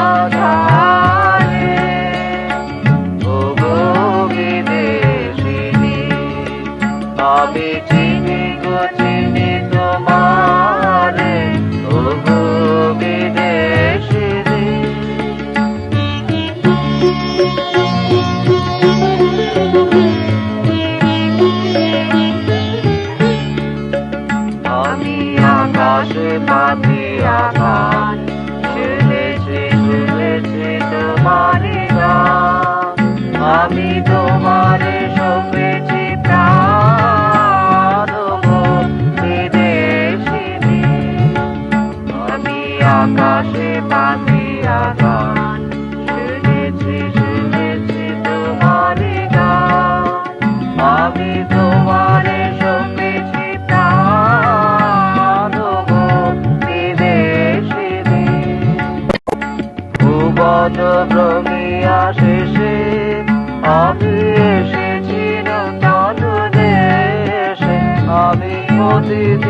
আধারে ওগো বিদেশিনী আমি চিনি গো চিনি তোমারে ওগো বিদেশিনী আমি আকাশে পাতিয়া গান শুনেছি শুনেছি তোমারি গান আমি তোমারে সপেছি প্রাণ গো বিদেশিনী আমি আকাশে পাতিয়া গান শুনেছি শুনেছি তোমারি গান আমি তোমারে সপেছি প্রাণ গো বিদেশিনী ভুবন ভ্রমিয়া শেষে আমি এসেছি নূতন দেশে আমি অতীত